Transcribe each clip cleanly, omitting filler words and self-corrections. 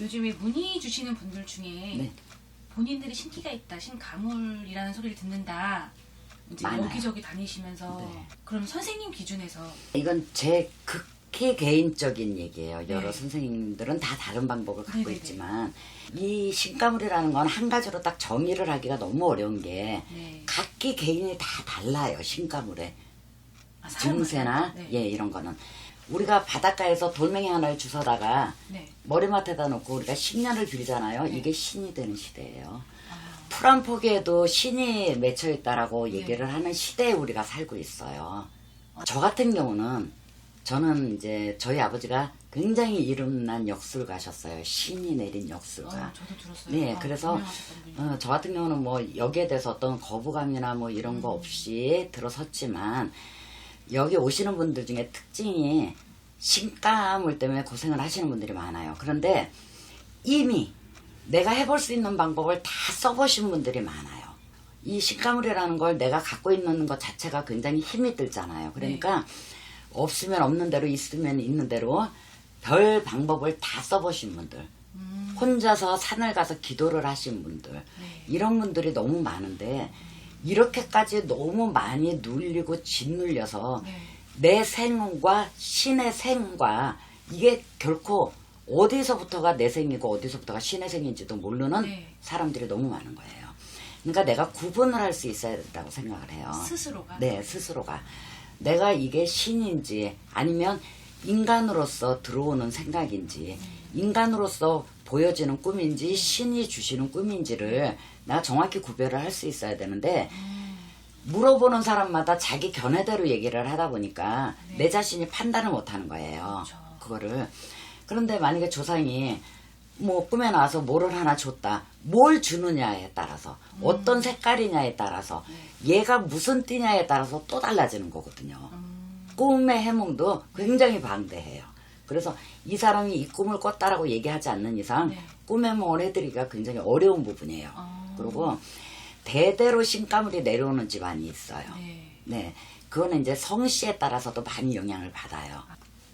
요즘에 문의 주시는 분들 중에 네. 본인들이 신기가 있다, 신가물이라는 소리를 듣는다, 이제 많아요. 여기저기 다니시면서 네. 그럼 선생님 기준에서 이건 제 극히 개인적인 얘기예요. 여러 네. 선생님들은 다 다른 방법을 갖고 네네네. 있지만 이 신가물이라는 건 한 가지로 딱 정의를 하기가 너무 어려운 게 네. 각기 개인이 다 달라요. 신가물의 사람마다? 증세나 네. 예 이런 거는 우리가 바닷가에서 돌멩이 하나를 주워다가 네. 머리맡에다 놓고 우리가 10년을 빌잖아요. 네. 이게 신이 되는 시대예요. 아, 풀 한 포기에도 신이 맺혀 있다라고 네. 얘기를 하는 시대에 우리가 살고 있어요. 저 같은 경우는 저는 이제 저희 아버지가 굉장히 이름난 역술가셨어요. 신이 내린 역술가. 저도 들었어요. 네, 그래서 유명하셨던 분이. 저 같은 경우는 뭐 여기에 대해서 어떤 거부감이나 뭐 이런 거 없이 들어섰지만 여기 오시는 분들 중에 특징이 신가물 때문에 고생을 하시는 분들이 많아요. 그런데 이미 내가 해볼 수 있는 방법을 다 써보신 분들이 많아요. 이 신가물이라는 걸 내가 갖고 있는 것 자체가 굉장히 힘이 들잖아요. 그러니까 없으면 없는 대로 있으면 있는 대로 별 방법을 다 써보신 분들, 혼자서 산을 가서 기도를 하신 분들, 이런 분들이 너무 많은데 이렇게까지 너무 많이 눌리고 짓눌려서 네. 내 생과 신의 생과 이게 결코 어디서부터가 내 생이고 어디서부터가 신의 생인지도 모르는 네. 사람들이 너무 많은 거예요. 그러니까 내가 구분을 할 수 있어야 된다고 생각을 해요. 스스로가? 네, 스스로가. 내가 이게 신인지 아니면 인간으로서 들어오는 생각인지 인간으로서 보여지는 꿈인지 신이 주시는 꿈인지를 내가 정확히 구별을 할 수 있어야 되는데 물어보는 사람마다 자기 견해대로 얘기를 하다 보니까 내 자신이 판단을 못하는 거예요. 그렇죠. 그거를. 그런데 만약에 조상이 뭐 꿈에 나와서 뭐를 하나 줬다. 뭘 주느냐에 따라서 어떤 색깔이냐에 따라서 얘가 무슨 띠냐에 따라서 또 달라지는 거거든요. 꿈의 해몽도 굉장히 방대해요. 그래서 이 사람이 이 꿈을 꿨다라고 얘기하지 않는 이상 네. 꿈 해몽을 해드리기가 굉장히 어려운 부분이에요. 그리고 대대로 신가물이 내려오는 집안이 있어요. 네. 네, 그거는 이제 성씨에 따라서도 많이 영향을 받아요.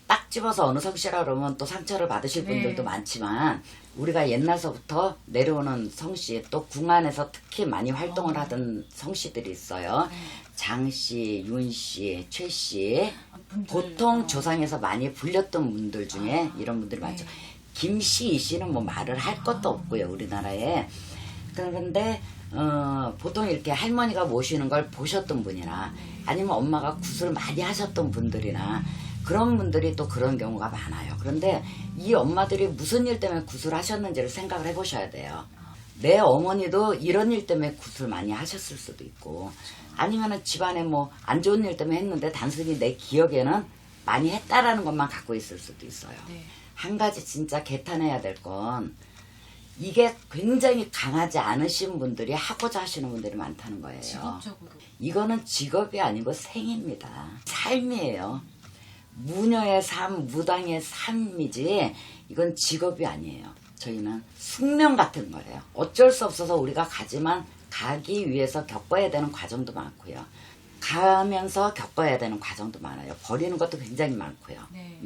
딱 집어서 어느 성씨라 그러면 또 상처를 받으실 네. 분들도 많지만 우리가 옛날서부터 내려오는 성씨 또 궁안에서 특히 많이 활동을 하던 성씨들이 있어요. 장씨, 윤씨, 최씨 분들, 보통 조상에서 많이 불렸던 분들 중에 이런 분들이 많죠. 김씨, 이씨는 뭐 말을 할 것도 없고요. 우리나라에. 그런데 보통 이렇게 할머니가 모시는 걸 보셨던 분이나 아니면 엄마가 굿을 많이 하셨던 분들이나 그런 분들이 또 그런 경우가 많아요. 그런데 이 엄마들이 무슨 일 때문에 굿을 하셨는지를 생각을 해보셔야 돼요. 내 어머니도 이런 일 때문에 굿을 많이 하셨을 수도 있고 아니면은 집안에 뭐 안 좋은 일 때문에 했는데 단순히 내 기억에는 많이 했다라는 것만 갖고 있을 수도 있어요. 네. 한 가지 진짜 개탄해야 될 건 이게 굉장히 강하지 않으신 분들이 하고자 하시는 분들이 많다는 거예요. 직업적으로. 이거는 직업이 아니고 생입니다. 삶이에요. 무녀의 삶, 무당의 삶이지 이건 직업이 아니에요. 저희는 숙명 같은 거예요. 어쩔 수 없어서 우리가 가지만 가기 위해서 겪어야 되는 과정도 많고요. 가면서 겪어야 되는 과정도 많아요. 버리는 것도 굉장히 많고요. 네.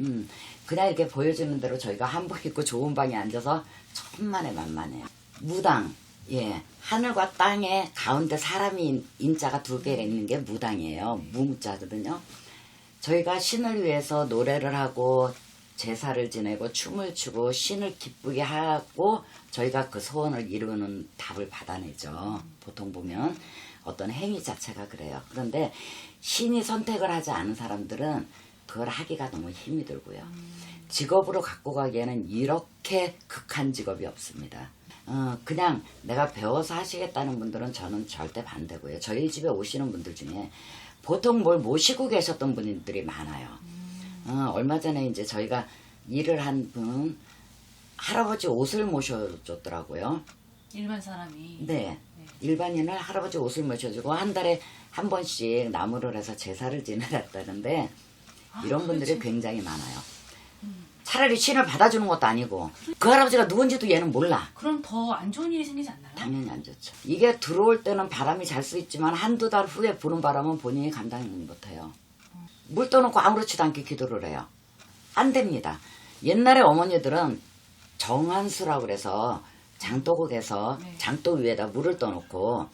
그냥 이렇게 보여주는 대로 저희가 한복 입고 좋은 방에 앉아서 천만에만만해요. 무당, 예, 하늘과 땅의 가운데 사람이 인자가 두 개가 있는 게 무당이에요. 무무자거든요. 저희가 신을 위해서 노래를 하고 제사를 지내고 춤을 추고 신을 기쁘게 하고 저희가 그 소원을 이루는 답을 받아내죠. 보통 보면 어떤 행위 자체가 그래요. 그런데 신이 선택을 하지 않은 사람들은 그걸 하기가 너무 힘이 들고요. 직업으로 갖고 가기에는 이렇게 극한 직업이 없습니다. 그냥 내가 배워서 하시겠다는 분들은 저는 절대 반대고요. 저희 집에 오시는 분들 중에 보통 뭘 모시고 계셨던 분들이 많아요. 얼마 전에 이제 저희가 일을 한 분 할아버지 옷을 모셔줬더라고요. 일반 사람이. 네. 일반인을 할아버지 옷을 모셔주고 한 달에 한 번씩 나무를 해서 제사를 지내놨다는데 이런 분들이 굉장히 많아요. 차라리 신을 받아주는 것도 아니고 그 할아버지가 누군지도 얘는 몰라. 그럼 더 안 좋은 일이 생기지 않나요? 당연히 안 좋죠. 이게 들어올 때는 바람이 잘 수 있지만 한두 달 후에 부는 바람은 본인이 감당을 못해요. 물 떠놓고 아무렇지도 않게 기도를 해요. 안 됩니다. 옛날에 어머니들은 정한수라고 그래서 장독국에서 네. 장독 위에다 물을 떠놓고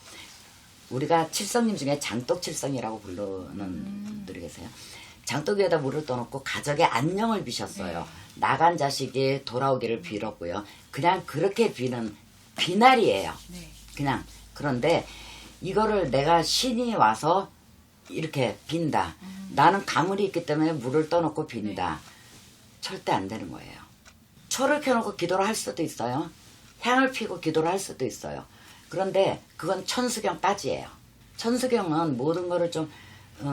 우리가 칠성님 중에 장독칠성이라고 부르는 분들이 계세요. 장독 위에다 물을 떠놓고 가족의 안녕을 비셨어요. 네. 나간 자식이 돌아오기를 빌었고요. 그냥 그렇게 비는 비날이에요. 네. 그냥. 그런데 이거를 내가 신이 와서 이렇게 빈다. 나는 가물이 있기 때문에 물을 떠놓고 빈다. 절대 안 되는 거예요. 초를 켜놓고 기도를 할 수도 있어요. 향을 피고 기도를 할 수도 있어요. 그런데 그건 천수경까지예요. 천수경은 모든 거를 좀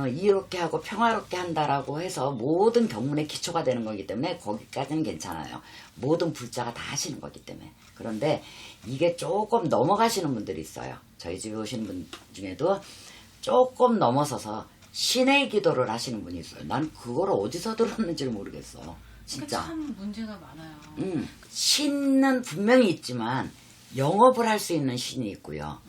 이롭게 하고 평화롭게 한다라고 해서 모든 경문의 기초가 되는 거기 때문에 거기까지는 괜찮아요. 모든 불자가 다 하시는 거기 때문에. 그런데 이게 조금 넘어가시는 분들이 있어요. 저희 집에 오시는 분 중에도 조금 넘어서서 신의 기도를 하시는 분이 있어요. 난 그걸 어디서 들었는지 모르겠어. 진짜. 참 문제가 많아요. 신은 분명히 있지만 영업을 할 수 있는 신이 있고요.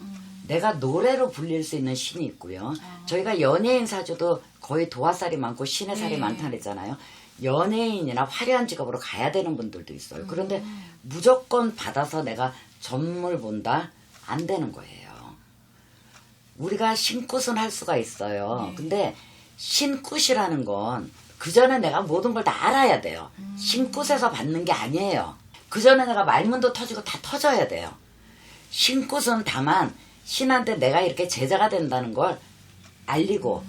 내가 노래로 불릴 수 있는 신이 있고요. 저희가 연예인 사주도 거의 도화살이 많고 신의 살이 네. 많다 그랬잖아요. 연예인이나 화려한 직업으로 가야 되는 분들도 있어요. 그런데 무조건 받아서 내가 점을 본다? 안 되는 거예요. 우리가 신굿은 할 수가 있어요. 네. 근데 신굿이라는 건 그 전에 내가 모든 걸 다 알아야 돼요. 신굿에서 받는 게 아니에요. 그 전에 내가 말문도 터지고 다 터져야 돼요. 신굿은 다만 신한테 내가 이렇게 제자가 된다는 걸 알리고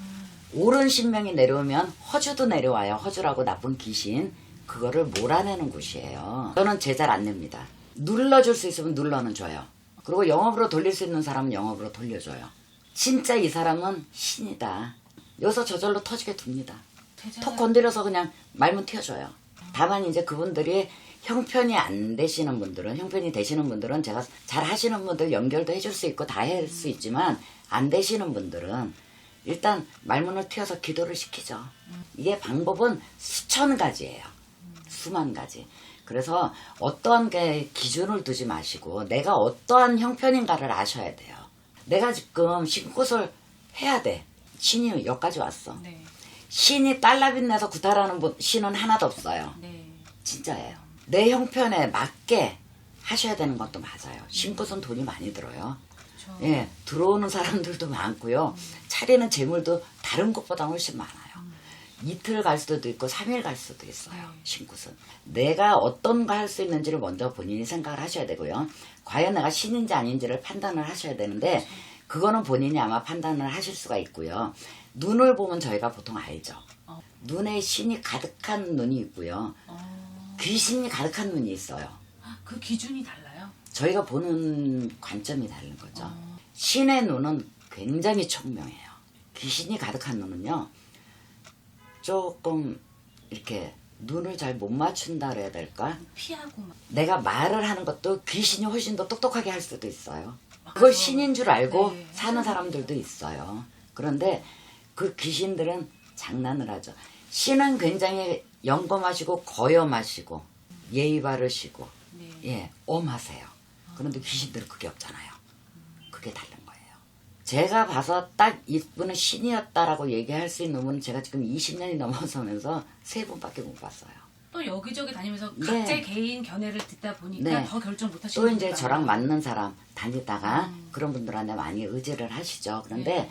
옳은 신명이 내려오면 허주도 내려와요. 허주라고 나쁜 귀신. 그거를 몰아내는 곳이에요. 저는 제자를 안 냅니다. 눌러줄 수 있으면 눌러는 줘요. 그리고 영업으로 돌릴 수 있는 사람은 영업으로 돌려줘요. 진짜 이 사람은 신이다. 여기서 저절로 터지게 둡니다. 턱 건드려서 그냥 말문 튀어줘요. 다만 이제 그분들이 형편이 안 되시는 분들은, 형편이 되시는 분들은 제가 잘 하시는 분들 연결도 해줄 수 있고 다 할 수 있지만 안 되시는 분들은 일단 말문을 튀어서 기도를 시키죠. 이게 방법은 수천 가지예요. 수만 가지. 그래서 어떠한 게 기준을 두지 마시고 내가 어떠한 형편인가를 아셔야 돼요. 내가 지금 신굿을 해야 돼. 신이 여기까지 왔어. 네. 신이 달러 빚내서 구타라는 신은 하나도 없어요. 네. 진짜예요. 내 형편에 맞게 하셔야 되는 것도 맞아요. 신굿은 돈이 많이 들어요. 그렇죠. 예, 들어오는 사람들도 많고요. 차리는 재물도 다른 곳보다 훨씬 많아요. 이틀 갈 수도 있고 3일 갈 수도 있어요. 신굿은. 내가 어떤 거 할 수 있는지를 먼저 본인이 생각을 하셔야 되고요. 과연 내가 신인지 아닌지를 판단을 하셔야 되는데 그거는 본인이 아마 판단을 하실 수가 있고요. 눈을 보면 저희가 보통 알죠. 눈에 신이 가득한 눈이 있고요. 귀신이 가득한 눈이 있어요. 그 기준이 달라요? 저희가 보는 관점이 다른 거죠. 신의 눈은 굉장히 총명해요. 귀신이 가득한 눈은요. 조금 이렇게 눈을 잘 못 맞춘다 그래야 될까? 피하고 막. 내가 말을 하는 것도 귀신이 훨씬 더 똑똑하게 할 수도 있어요. 그걸 신인 줄 알고 네. 사는 사람들도 있어요. 그런데 그 귀신들은 장난을 하죠. 신은 굉장히 영검하시고 거염하시고 예의 바르시고 네. 예, 엄하세요. 그런데 귀신들은 그게 없잖아요. 그게 다른 거예요. 제가 봐서 딱 이분은 신이었다라고 얘기할 수 있는 분은 제가 지금 20년이 넘어서면서 3분밖에 못 봤어요. 또 여기저기 다니면서 네. 각자의 개인 견해를 듣다 보니까 네. 더 결정 못 또 하시는 이제 분들 저랑 많아요. 맞는 사람 다니다가 그런 분들한테 많이 의지를 하시죠. 그런데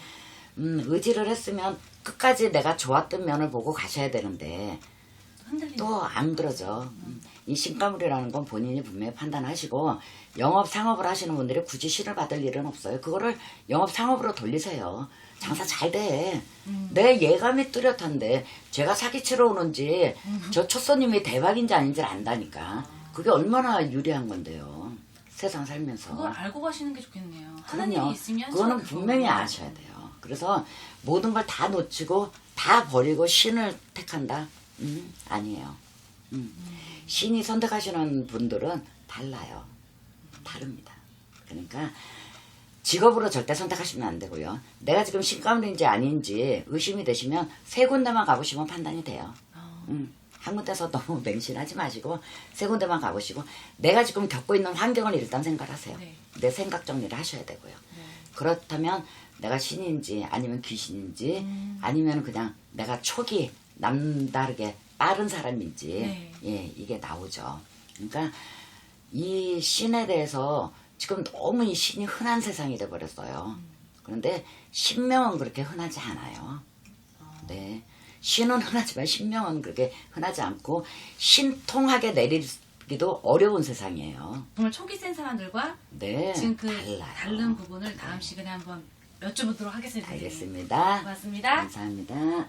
의지를 했으면 끝까지 내가 좋았던 면을 보고 가셔야 되는데 흔들리는 또 안 그러죠. 이 신가물이라는 건 본인이 분명히 판단하시고 영업 상업을 하시는 분들이 굳이 신을 받을 일은 없어요. 그거를 영업 상업으로 돌리세요. 장사 잘 돼. 내 예감이 뚜렷한데 제가 사기치러 오는지 저 첫 손님이 대박인지 아닌지를 안다니까. 그게 얼마나 유리한 건데요. 세상 살면서. 그걸 알고 가시는 게 좋겠네요. 하는 그럼요. 일이 있으면 그거는 그거 분명히 아셔야 돼요. 그래서 모든 걸 다 놓치고 다 버리고 신을 택한다? 아니에요. 신이 선택하시는 분들은 달라요. 다릅니다. 그러니까 직업으로 절대 선택하시면 안 되고요. 내가 지금 신가물인지 아닌지 의심이 되시면 3군데만 가보시면 판단이 돼요. 한 군데서 너무 맹신하지 마시고 3군데만 가보시고 내가 지금 겪고 있는 환경을 일단 생각하세요. 네. 내 생각 정리를 하셔야 되고요. 그렇다면 내가 신인지 아니면 귀신인지 아니면 그냥 내가 촉이 남다르게 빠른 사람인지 네. 예, 이게 나오죠. 그러니까 이 신에 대해서 지금 너무 이 신이 흔한 세상이 돼버렸어요. 그런데 신명은 그렇게 흔하지 않아요. 네. 신은 흔하지만 신명은 그렇게 흔하지 않고 신통하게 내리기도 어려운 세상이에요. 정말 촉이 센 사람들과 네. 지금 그 달라요. 다른 부분을 다음 시간에 한번 여쭤보도록 하겠습니다. 선생님. 알겠습니다. 고맙습니다. 감사합니다.